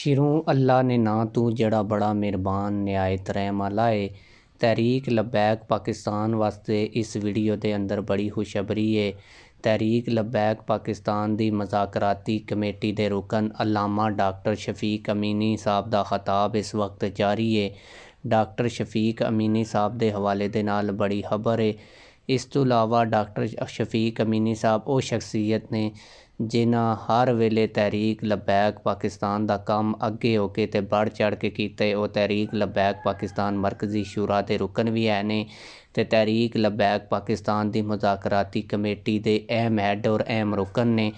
ਸ਼ਿਰੋਂ ਅੱਲਾ ਨੇ ਨਾਂ ਤੂੰ ਜਿਹੜਾ ਬੜਾ ਮਿਹਰਬਾਨ ਨਿਹਾਇਤ ਰਹਿਮ ਵਾਲਾ ਏ। ਤਹਿਰੀਕ ਲਬੈਕ ਪਾਕਿਸਤਾਨ ਵਾਸਤੇ ਇਸ ਵੀਡੀਓ ਦੇ ਅੰਦਰ ਬੜੀ ਖੁਸ਼ਖਬਰੀ ਏ। ਤਹਿਰੀਕ ਲਬੈਕ ਪਾਕਿਸਤਾਨ ਦੀ ਮੁਜ਼ਾਕਰਾਤੀ ਕਮੇਟੀ ਦੇ ਰੁਕਨ ਅਲਾਮਾ ਡਾਕਟਰ ਸ਼ਫੀਕ ਅਮੀਨੀ ਸਾਹਿਬ ਦਾ ਖਿਤਾਬ ਇਸ ਵਕਤ ਜਾਰੀ ਏ। ਡਾਕਟਰ ਸ਼ਫੀਕ ਅਮੀਨੀ ਸਾਹਿਬ ਦੇ ਹਵਾਲੇ ਦੇ ਨਾਲ ਬੜੀ ਖਬਰ ਏ। ਇਸ ਤੋਂ ਇਲਾਵਾ ਡਾਕਟਰ ਸ਼ਫੀਕ ਅਮੀਨੀ ਸਾਹਿਬ ਉਹ ਸ਼ਖਸੀਅਤ ਨੇ ਜਿਨ੍ਹਾਂ ਹਰ ਵੇਲੇ ਤਹਿਰੀਕ ਲਬੈਕ ਪਾਕਿਸਤਾਨ ਦਾ ਕੰਮ ਅੱਗੇ ਹੋ ਕੇ ਤੇ बढ़ चढ़ के ਕੀਤਾ। ਉਹ ਤਹਿਰੀਕ ਲਬੈਕ ਪਾਕਿਸਤਾਨ ਮਰਕਜ਼ੀ ਸ਼ੂਰਾ ਦੇ ਰੁਕਨ ਵੀ ਹੈ ਨੇ ਤੇ ਤਹਿਰੀਕ ਲਬੈਕ ਪਾਕਿਸਤਾਨ ਦੀ ਮੁਜ਼ਾਕਰਾਤੀ ਕਮੇਟੀ ਦੇ ਅਹਿਮ ਹੈਡ ਔਰ ਅਹਿਮ ਰੁਕਨ ਨੇ।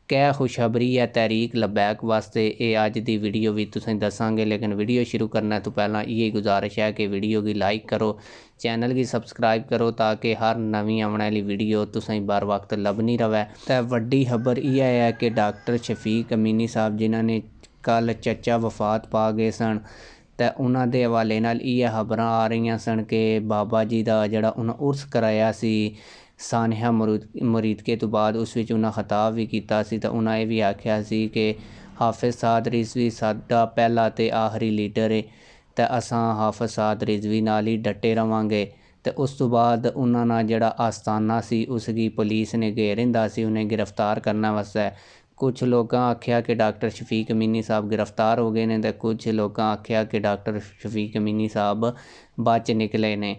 क्या खुशखबरी है तहरीक लबैक वास्ते ये अज की वीडियो भी तुसें दसांगे। लेकिन वीडियो शुरू करने तो पहला ये गुजारिश है कि वीडियो की लाइक करो, चैनल की सबसक्राइब करो ताकि हर नवी आने वाली वीडियो तुसें बर वक्त लभनी रहे। तो वड्डी खबर यह है कि डॉक्टर शफीक अमीनी साहब जिन्हों ने कल चचा वफात पा गए सन तो उन्होंने हवाले नाल ये खबर आ रही सन कि बाबा जी का जिहड़ा उन्हें उर्स कराया सी सानिया मुरीदके तो बाद उस विच उन्हें खिताब भी किया सी। तो उन्हें यह भी आख्या सी कि हाफिज साद रिजवी साडा पहला तो आखिरी लीडर है तो असां हाफिज साद रिजवी नाल ही डटे रवांगे। तो उस तो बाद उन्होंने जिहड़ा आस्थाना सी उसकी पुलिस ने घेरिंदा सी उन्हें गिरफ्तार करने वास्ते। कुछ लोगों आख्या कि डॉक्टर शफीक अमीनी साहब गिरफ्तार हो गए हैं तो कुछ लोगों आख्या कि डॉक्टर शफीक अमीनी साहब बच निकले ने।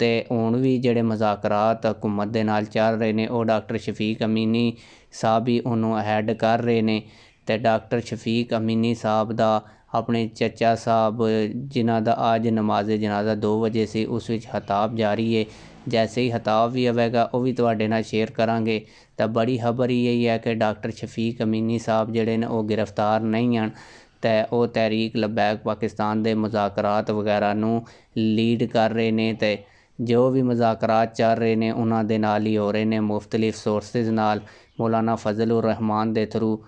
तो हुण भी जिहड़े मुज़ाकरात हुकूमत दे नाल चल रहे हैं वो डॉक्टर शफीक अमीनी साहब ही उन्होंने हैड कर रहे हैं। तो डॉक्टर शफीक अमीनी साहब दा अपने चचा साहब जिन्हां दा अज नमाज जनाजा 2 बजे से उस विच खिताब जारी है। जैसे ही खिताब भी आवेगा वो भी तुहाडे नाल शेयर करांगे। तो बड़ी खबर यही है कि डॉक्टर शफीक अमीनी साहब जिहड़े ने वो गिरफ्तार नहीं हैं तो वो तहरीक लबैक पाकिस्तान के मुज़ाकरात वगैरह नूं लीड कर रहे हैं। तो जो भी मुज़ाकरात चल रहे हैं उन्होंने नाल ही हो रहे हैं मुख्तलिफ सोर्सेज नाल। मौलाना फजल उर रहमान के थ्रू